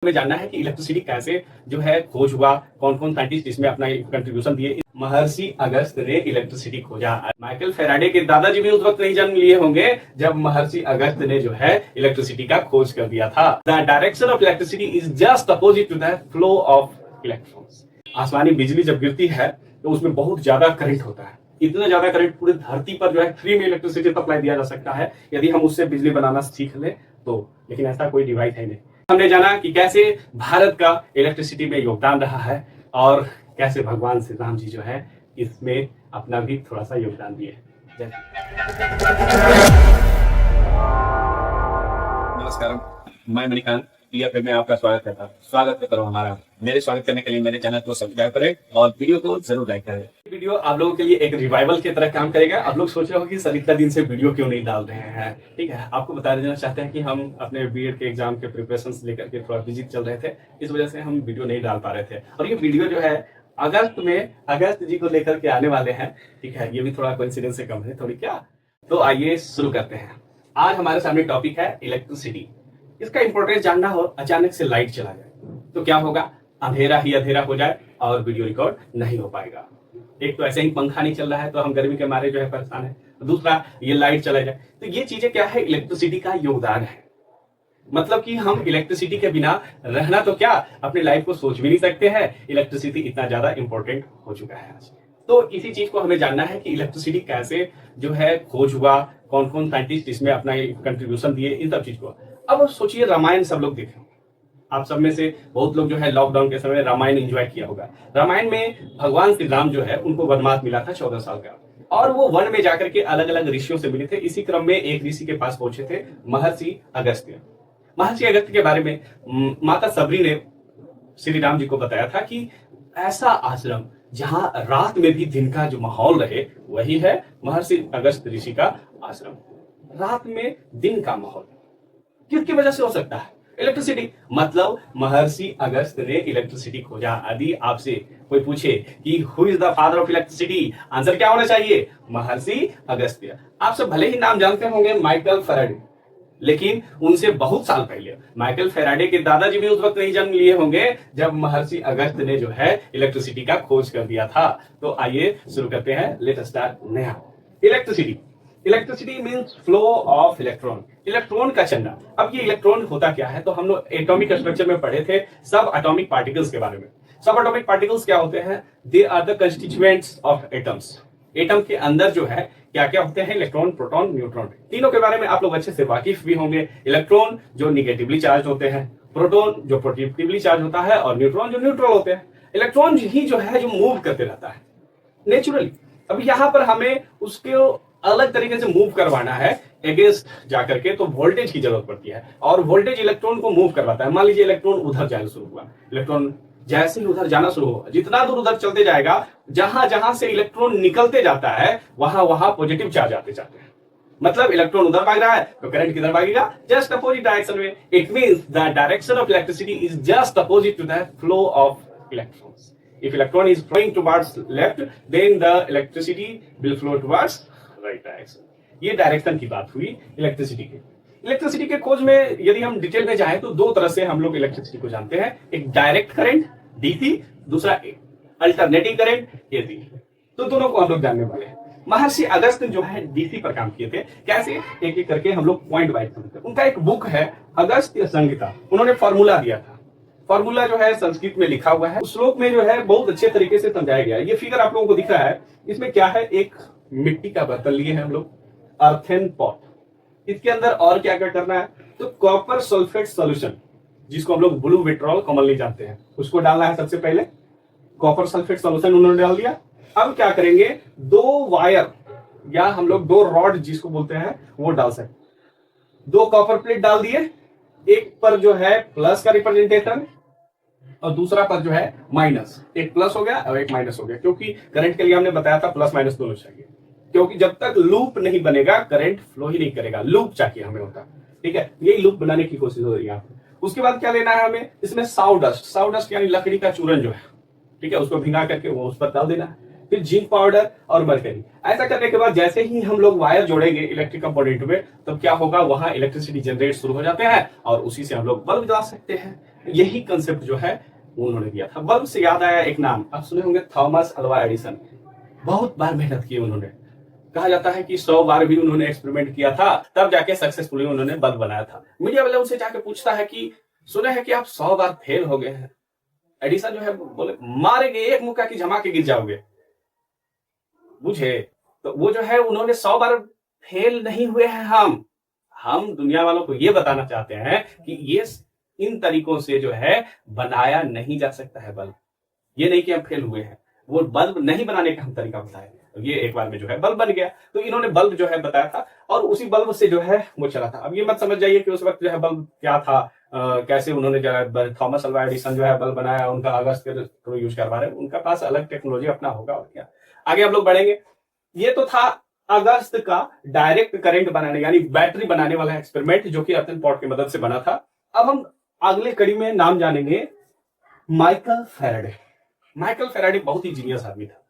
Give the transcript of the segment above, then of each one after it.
हमें जानना है कि इलेक्ट्रिसिटी कैसे जो है खोज हुआ, कौन कौन साइंटिस्ट इसमें अपना कंट्रीब्यूशन दिए। महर्षि अगस्त ने इलेक्ट्रिसिटी खोजा। माइकल फैराडे के दादाजी भी उस वक्त नहीं जन्म लिए होंगे जब महर्षि अगस्त ने जो है इलेक्ट्रिसिटी का खोज कर दिया था। The direction of electricity is just opposite to the flow of electrons. आसमानी बिजली जब गिरती है तो उसमें बहुत ज्यादा करंट होता है। इतना ज्यादा करंट पूरी धरती पर जो है फ्री में इलेक्ट्रिसिटी सप्लाई दिया जा सकता है यदि हम उससे बिजली बनाना सीख ले तो, लेकिन ऐसा कोई डिवाइस है नहीं। हमने जाना कि कैसे भारत का इलेक्ट्रिसिटी में योगदान रहा है और कैसे भगवान श्री राम जी जो है इसमें अपना भी थोड़ा सा योगदान दिए। नमस्कार, मैं मणिकांत टीएफए में आपका स्वागत करो हमारा। मेरे स्वागत करने के लिए मेरे चैनल को सब्सक्राइब करें और वीडियो को जरूर लाइक करें। वीडियो आप लोगों के लिए एक रिवाइवल की तरह काम करेगा। आप लोग सोच रहे हो कि सर इतना दिन से वीडियो क्यों नहीं डाल रहे हैं। ठीक है, आपको बता देना चाहते हैं कि हम अपने बीएड के एग्जाम के प्रिपरेशन लेकर के थोड़ा बिजी चल रहे थे, इस वजह से हम वीडियो नहीं डाल पा रहे थे। और ये वीडियो जो है अगस्त में अगस्त जी को लेकर के आने वाले हैं। ठीक है, ये भी थोड़ा कोइंसिडेंस से कम है थोड़ी क्या। तो आइए शुरू करते हैं। आज हमारे सामने टॉपिक है इलेक्ट्रिसिटी। इसका इंपॉर्टेंस जानना हो, अचानक से लाइट चला जाए तो क्या होगा, अंधेरा ही अंधेरा हो जाए और वीडियो रिकॉर्ड नहीं हो पाएगा। एक तो ऐसे ही पंखा नहीं चल रहा है तो हम गर्मी के मारे जो है परेशान है, दूसरा ये लाइट चला जाए तो ये चीजें क्या है, इलेक्ट्रिसिटी का योगदान है। मतलब कि हम इलेक्ट्रिसिटी के बिना रहना तो क्या अपनी लाइफ को सोच भी नहीं सकते हैं। इलेक्ट्रिसिटी इतना ज्यादा इंपॉर्टेंट हो चुका है आज। तो इसी चीज को हमें जानना है कि इलेक्ट्रिसिटी कैसे जो है खोज हुआ, कौन कौन साइंटिस्ट इसमें अपना कंट्रीब्यूशन दिए, इन सब चीज को। अब सोचिए, रामायण सब लोग देखे, आप सब में से बहुत लोग जो है लॉकडाउन के समय रामायण एंजॉय किया होगा। रामायण में भगवान श्री राम जो है उनको वनवास मिला था 14 साल का, और वो वन में जाकर के अलग अलग ऋषियों से मिले थे। इसी क्रम में एक ऋषि के पास पहुंचे थे महर्षि अगस्त्य। महर्षि अगस्त्य के बारे में माता सबरी ने श्री राम जी को बताया था कि ऐसा आश्रम जहां रात में भी दिन का जो माहौल रहे वही है महर्षि अगस्त्य ऋषि का आश्रम। रात में दिन का माहौल किसकी वजह से हो सकता है, इलेक्ट्रिसिटी। मतलब महर्षि अगस्त्य ने इलेक्ट्रिसिटी खोजा। यदि आपसे कोई पूछे कि who is the father of electricity, answer क्या होना चाहिए, महर्षि अगस्त्य। आप सब भले ही नाम जानते होंगे माइकल फैराडे, लेकिन उनसे बहुत साल पहले माइकल फैराडे के दादाजी भी उस वक्त नहीं जन्म लिए होंगे जब महर्षि अगस्त्य ने जो है इलेक्ट्रिसिटी का खोज कर दिया था। तो आइए शुरू करते हैं, लेट अस स्टार्ट नया। Electricity means flow of electron, electron का चलना। अब ये इलेक्ट्रॉन होता क्या है, तो हम लोग एटॉमिक स्ट्रक्चर में पढ़े थे सब एटॉमिक पार्टिकल्स के बारे में। सब एटॉमिक पार्टिकल्स क्या होते हैं, they are the constituents of atoms. Atom के अंदर जो है क्या क्या होते हैं, इलेक्ट्रॉन, प्रोटॉन, न्यूट्रॉन। तीनों के बारे में आप लोग अच्छे से वाकिफ भी होंगे। इलेक्ट्रॉन जो निगेटिवली चार्ज होते हैं, प्रोटॉन जो पॉजिटिवली चार्ज होता है, और न्यूट्रॉन जो न्यूट्रल होते हैं। इलेक्ट्रॉन ही जो है जो मूव करते रहता है नेचुरली। अब यहाँ पर हमें उसको अलग तरीके से मूव करवाना है अगेंस्ट जाकर के, तो वोल्टेज की जरूरत पड़ती है, और वोल्टेज इलेक्ट्रॉन को मूव करवाता है। मान लीजिए इलेक्ट्रॉन उधर जाना शुरू हुआ, इलेक्ट्रॉन जैसे ही उधर जाना शुरू होगा, जितना दूर उधर चलते जाएगा, जहां जहां से इलेक्ट्रॉन निकलते जाता है वहां वहां पॉजिटिव चार्ज आते जाते हैं। मतलब इलेक्ट्रॉन उधर भाग रहा है तो करंट किधर भागेगा, जस्ट अपोजिट डायरेक्शन में। It means the direction of electricity is just opposite to the flow of electrons. If electron is flowing towards left, then the electricity will flow towards right direction. ये direction की बात हुई electricity की। Electricity के खोज में यदि हम डिटेल में जाएं तो दो तरह से हम लोग इलेक्ट्रिसिटी को जानते हैं, एक डायरेक्ट करंट डीसी, दूसरा अल्टरनेटिंग करंट एसी। तो दोनों को हम लोग जानने वाले हैं। महर्षि अगस्त्य जो है डीसी पर काम किए थे। कैसे, एक एक करके हम लोग पॉइंट वाइज समझते हैं। उनका एक बुक है अगस्त्य संहिता, उन्होंने फॉर्मूला दिया था। फॉर्मूला जो है संस्कृत में लिखा हुआ है, उस श्लोक में जो है बहुत अच्छे तरीके से समझाया गया है। ये फिगर आप लोगों को दिख रहा है, इसमें क्या है, एक मिट्टी का बर्तन लिए हैं हम लोग, अर्थेन पॉट। इसके अंदर और क्या क्या करना है, तो कॉपर सल्फेट सोल्यूशन, जिसको हम लोग ब्लू विट्रॉल कॉमनली जानते हैं, उसको डालना है। सबसे पहले कॉपर सल्फेट सोल्यूशन उन्होंने डाल दिया। अब क्या करेंगे, दो वायर या हम लोग दो रॉड जिसको बोलते हैं वो डाल सकते। दो कॉपर प्लेट डाल दिए, एक पर जो है प्लस का रिप्रेजेंटेशन और दूसरा पर जो है माइनस। एक प्लस हो गया और एक माइनस हो गया, क्योंकि करंट के लिए हमने बताया था प्लस माइनस दोनों चाहिए, क्योंकि जब तक लूप नहीं बनेगा करंट फ्लो ही नहीं करेगा। लूप चाहिए हमें होता, ठीक है, यही लूप बनाने की कोशिश हो रही है यहाँ पे। उसके बाद क्या लेना है हमें, इसमें साउडस्ट यानी लकड़ी का चूरन जो है, ठीक है, उसको भिंगा करके वो उस पर डाल देना है। फिर जिंक पाउडर और मरकरी। ऐसा करने के बाद जैसे ही हम लोग वायर जोड़ेंगे इलेक्ट्रिक कंपोनेंट में, तब क्या होगा, वहां इलेक्ट्रिसिटी जनरेट शुरू हो जाते हैं और उसी से हम लोग बल्ब जला सकते हैं। यही कंसेप्ट जो है उन्होंने दिया था। बल्ब से याद आया एक नाम, आप सुने होंगे, थॉमस अल्वा एडिसन। बहुत बार मेहनत की उन्होंने, कहा जाता है कि 100 बार भी उन्होंने एक्सपेरिमेंट किया था, तब जाके सक्सेसफुली उन्होंने बल्ब बनाया था। मीडिया वाले उनसे जाके पूछता है कि सुना है कि आप 100 बार फेल हो गए हैं। एडिसन जो है बोले, मारेंगे एक मुक्का की जमा के गिर जाओगे, बुझे। तो वो जो है उन्होंने 100 बार फेल नहीं हुए हैं। हम दुनिया वालों को ये बताना चाहते हैं कि ये इन तरीकों से जो है बनाया नहीं जा सकता है बल्ब। ये नहीं कि हम फेल हुए हैं, वो बल्ब नहीं बनाने का हम तरीका बताए, तो ये एक बार में जो है बल्ब बन गया। तो इन्होंने बल्ब जो है बताया था और उसी बल्ब से जो है वो चला था। अब ये मत समझ जाइए कि उस वक्त जो है बल्ब क्या था, कैसे उन्होंने जो है थॉमस अल्वा एडिसन जो है बल्ब बनाया, उनका अगस्त के थ्रू यूज करवा रहे हैं, उनका पास अलग टेक्नोलॉजी अपना होगा और क्या। आगे हम लोग बढ़ेंगे। ये तो था अगस्त का डायरेक्ट करंट बनाने यानी बैटरी बनाने वाला एक्सपेरिमेंट, जो कि अर्थिंग पॉट की मदद से बना था। अब हम अगले कड़ी में नाम जानेंगे माइकल फैराडे। माइकल फैराडे बहुत ही जीनियस आदमी था,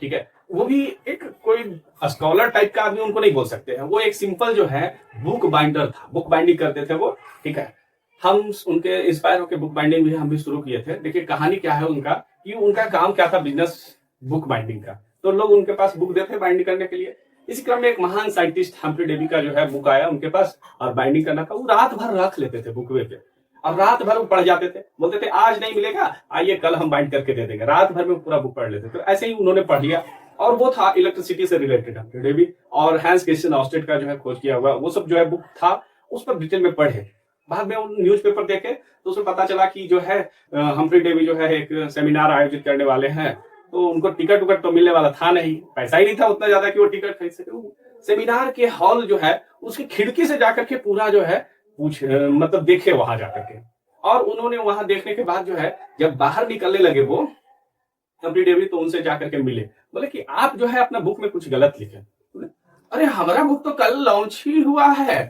ठीक है। वो भी एक कोई स्कॉलर टाइप का आदमी उनको नहीं बोल सकते हैं, वो एक सिंपल जो है बुक बाइंडर था, बुक बाइंडिंग करते थे वो, ठीक है। हम उनके इंस्पायर होकर बुक बाइंडिंग भी हम भी शुरू किए थे। देखिए कहानी क्या है उनका, कि उनका काम क्या था, बिजनेस बुक बाइंडिंग का। तो लोग उनके पास बुक देते बाइंडिंग करने के लिए। इसी क्रम में एक महान साइंटिस्ट हम्फ्री डेवी का जो है बुक आया उनके पास और बाइंडिंग करना था। वो रात भर रख लेते थे बुकवे पे और रात भर वो पढ़ जाते थे, बोलते थे आज नहीं मिलेगा, आइए कल हम बाइंड करके दे देंगे। रात भर में पूरा बुक पढ़ लेते थे। तो ऐसे ही उन्होंने पढ़ लिया और वो था इलेक्ट्रिसिटी से रिलेटेड हम्फ्री डेवी और हैंस क्रिश्चियन ऑस्टेड का जो है खोज किया हुआ वो सब जो है बुक था, उस पर डिटेल में पढ़े। बाद में उन न्यूज़पेपर देखे तो उसमें पता चला कि जो है हम्फ्री डेवी जो है एक सेमिनार आयोजित करने वाले हैं। तो उनको टिकट उकट तो मिलने वाला था नहीं, पैसा ही नहीं था उतना ज्यादा कि वो टिकट खरीद सके। सेमिनार के हॉल जो है उसकी खिड़की से जाकर के पूरा जो है मतलब देखे वहां जाकर के। और उन्होंने वहां देखने के बाद जो है जब बाहर निकलने लगे वो हम्फ्री डेवी, तो उनसे जाकर के मिले, बोले कि आप जो है अपना बुक में कुछ गलत लिखे। अरे हमारा बुक तो कल लॉन्च ही हुआ है,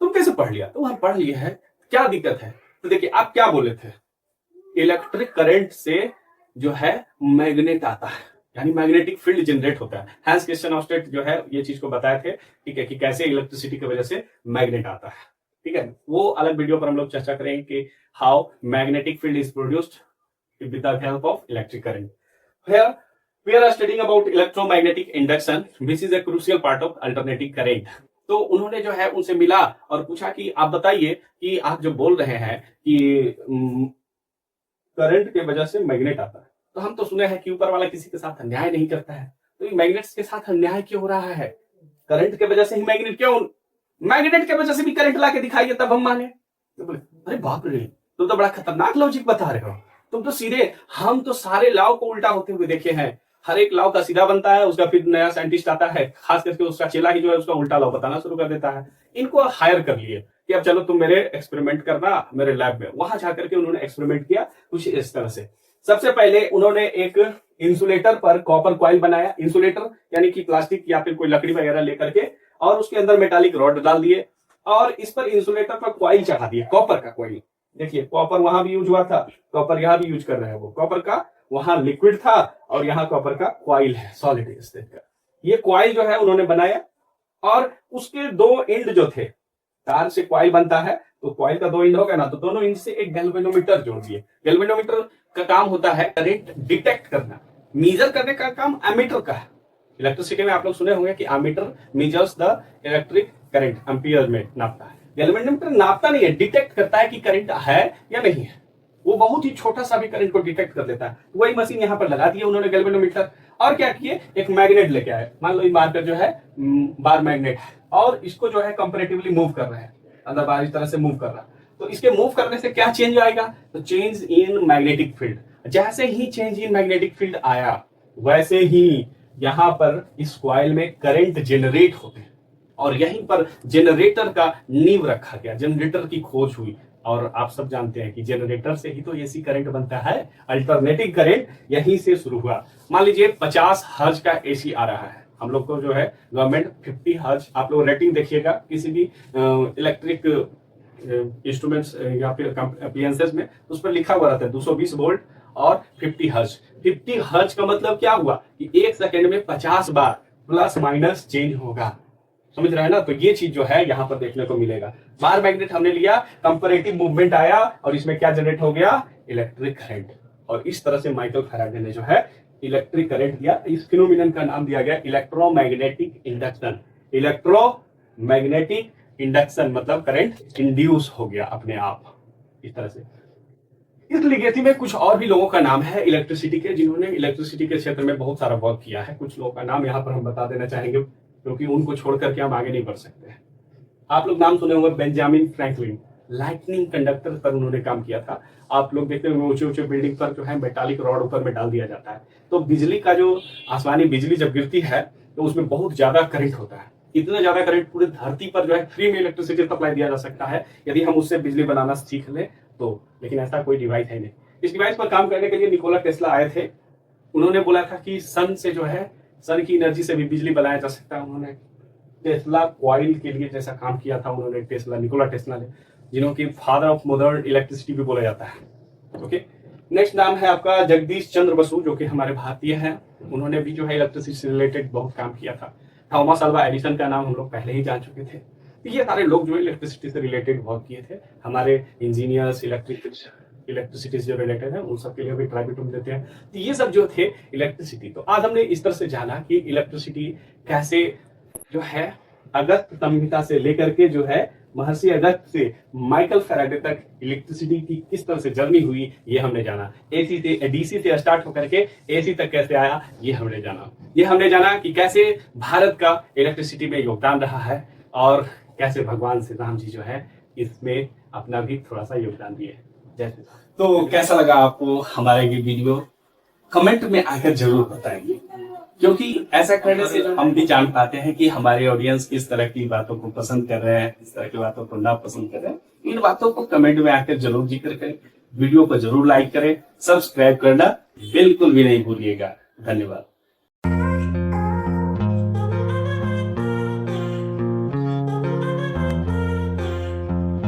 तुम कैसे पढ़ लिया? तो हम पढ़ लिए है, क्या दिक्कत है? तो देखिए आप क्या बोले थे, इलेक्ट्रिक करंट से जो है मैग्नेट आता है, यानी मैग्नेटिक फील्ड जनरेट होता है। हैंस क्रिश्चियन ऑस्टेड जो है ये चीज को बताए थे, ठीक है, कि कैसे इलेक्ट्रिसिटी की वजह से मैग्नेट आता है, ठीक है। वो अलग वीडियो पर हम लोग चर्चा करेंगे कि how magnetic field is produced with the help of electric current. Here we are studying about electromagnetic induction which is a crucial part of alternating current. तो उन्होंने जो है उनसे मिला और पूछा कि आप बताइए कि आप जो बोल रहे हैं कि करंट के वजह से मैग्नेट आता है, तो हम तो सुने हैं कि ऊपर वाला किसी के साथ अन्याय नहीं करता है, तो ये मैग्नेट्स के साथ अन्याय क्यों हो रहा है? करंट के वजह से ही मैग्नेट क्यों, मैग्नेट के वजह से भी करंट ला के दिखाइए तब हम माने। तो बोले अरे बाप रे, तुम तो बड़ा खतरनाक लॉजिक बता रहे हो, तुम तो सीधे, हम तो सारे लॉ को उल्टा होते हुए देखे हैं। हर एक लॉ का सीधा बनता है, उसका फिर नया साइंटिस्ट आता है, खास करके उसका चेला ही जो है उसका उल्टा लॉ बताना शुरू कर देता है। इनको हायर कर लिए कि अब चलो तुम मेरे एक्सपेरिमेंट करना मेरे लैब में। वहां जाकर के उन्होंने एक्सपेरिमेंट किया कुछ इस तरह से। सबसे पहले उन्होंने एक इंसुलेटर पर कॉपर कॉइल बनाया, इंसुलेटर यानी कि प्लास्टिक या फिर कोई लकड़ी वगैरह लेकर के, और उसके अंदर मेटालिक रॉड डाल दिए और इस पर इंसुलेटर पर कॉइल चढ़ा दिए, कॉपर का कॉइल। देखिए कॉपर वहां भी यूज हुआ था, कॉपर यहाँ भी यूज कर रहे हैं, वो कॉपर का वहां लिक्विड था और यहाँ कॉपर का कॉइल है, सॉलिड स्टेट का। ये कॉइल जो है उन्होंने बनाया और उसके दो एंड जो थे, तार से कॉइल बनता है तो कॉइल का दो एंड होगा ना, तो दोनों एंड से एक गैल्वेनोमीटर जोड़ दिए। गैल्वेनोमीटर का काम होता है करंट डिटेक्ट करना, मेजर करने का काम एमीटर का है। इलेक्ट्रिसिटी में आप लोग सुने होंगे कि ammeter measures the electric current, ampere में नापता है। गैल्वेनोमीटर नापता नहीं है, डिटेक्ट करता है कि करंट है या नहीं है। वो बहुत ही छोटा सा भी करंट को डिटेक्ट कर लेता है। वही मशीन यहाँ पर लगा दी है उन्होंने गैल्वेनोमीटर, और क्या किए, एक मैग्नेट लेके आए। मान लो ये मार्कर जो है बार मैग्नेट है और इसको जो है कंपैरेटिवली मूव कर रहे हैं, अंदर बाहर इस तरह से मूव कर रहा है। तो इसके मूव करने से क्या चेंज आएगा, तो चेंज इन मैग्नेटिक फील्ड। जैसे ही चेंज इन मैग्नेटिक फील्ड आया वैसे ही यहाँ पर इस कॉइल में करंट जनरेट होते हैं और यहीं पर जनरेटर का नींव रखा गया, जनरेटर की खोज हुई। और आप सब जानते हैं कि जनरेटर से ही तो एसी करंट बनता है, अल्टरनेटिंग करंट यहीं से शुरू हुआ। मान लीजिए 50 हर्ट्ज का एसी आ रहा है, हम लोग को जो है गवर्नमेंट 50 हर्ट्ज, आप लोग रेटिंग देखिएगा किसी भी इलेक्ट्रिक इंस्ट्रूमेंट्स या फिर अप्लायंसेस में, उस पर लिखा हुआ रहता है 220 वोल्ट और 50 हर्ट्ज। 50 हर्ट्ज का मतलब क्या हुआ कि एक सेकेंड में 50 बार प्लस माइनस चेंज होगा, समझ रहे हैं ना। तो ये चीज जो है यहाँ पर देखने को मिलेगा। बार मैग्नेट हमने लिया, कंपैरेटिव मूवमेंट आया और इसमें क्या जनरेट हो गया, इलेक्ट्रिक करंट। और इस तरह से माइकल फैराडे ने जो है इलेक्ट्रिक करंट दिया। इस फिनोमिनन का नाम दिया गया इलेक्ट्रोमैग्नेटिक इंडक्शन। इलेक्ट्रोमैग्नेटिक इंडक्शन मतलब करंट इंड्यूस हो गया अपने आप इस तरह से। इस लिगेसी में कुछ और भी लोगों का नाम है इलेक्ट्रिसिटी के, जिन्होंने इलेक्ट्रिसिटी के क्षेत्र में बहुत सारा वर्क किया है। कुछ लोगों का नाम यहाँ पर हम बता देना चाहेंगे क्योंकि उनको छोड़ करके हम आगे नहीं बढ़ सकते हैं। आप लोग नाम सुने होंगे बेंजामिन फ्रैंकलिन, लाइटनिंग कंडक्टर पर उन्होंने काम किया था। आप लोग देखते होंगे ऊंचे ऊंचे बिल्डिंग पर जो है मेटालिक रॉड ऊपर में डाल दिया जाता है, तो बिजली का जो आसमानी बिजली जब गिरती है तो उसमें बहुत ज्यादा करंट होता है। इतना ज्यादा करंट पूरी धरती पर जो है फ्री में इलेक्ट्रिसिटी सप्लाई दिया जा सकता है यदि हम उससे बिजली बनाना सीख लें तो। लेकिन ऐसा कोई डिवाइस है नहीं। इस डिवाइस पर काम करने के लिए निकोला टेस्ला आए थे। उन्होंने बोला था कि सन से जो है, सन की एनर्जी से भी बिजली बनाया जा सकता है। उन्होंने टेस्ला कॉइल के लिए जैसा काम किया था उन्होंने, टेस्ला, निकोला टेस्ला ने, जिन्हों की फादर ऑफ मॉडर्न इलेक्ट्रिसिटी भी बोला जाता है। ओके, नेक्स्ट नाम है आपका जगदीश चंद्र बसु, जो कि हमारे भारतीय हैं। उन्होंने भी जो है इलेक्ट्रिसिटी से रिलेटेड बहुत काम किया था। थॉमस अल्वा एडिसन का नाम हम लोग पहले ही जान चुके थे। ये सारे लोग जो इलेक्ट्रिसिटी से रिलेटेड वर्क किए थे। हमारे इंजीनियर्स इलेक्ट्रिसिटी से जो रिलेटेड है उन सब के लिए भी ट्राइब्यूट देते हैं। तो ये सब जो थे इलेक्ट्रिसिटी। तो आज हमने इस तरह से जाना कि इलेक्ट्रिसिटी कैसे जो है अगस्त संहिता से लेकर के जो है महर्षि अगस्त से माइकल फैराडे तक इलेक्ट्रिसिटी की किस तरह से जर्नी हुई, ये हमने जाना। एसी से, डीसी से स्टार्ट होकर के एसी तक कैसे आया, ये हमने जाना। ये हमने जाना कि कैसे भारत का इलेक्ट्रिसिटी में योगदान रहा है और कैसे भगवान श्री राम जी जो है इसमें अपना भी थोड़ा सा योगदान दिए। जैसे तो कैसा लगा आपको हमारा ये वीडियो, कमेंट में आकर जरूर बताएंगे, क्योंकि ऐसा करने से हम भी जान पाते हैं कि हमारे ऑडियंस किस तरह की बातों को पसंद कर रहे हैं, किस तरह की बातों को ना पसंद कर रहे हैं। इन बातों को कमेंट में आकर जरूर जिक्र करें, वीडियो को जरूर लाइक करें, सब्सक्राइब करना बिल्कुल भी नहीं भूलिएगा। धन्यवाद।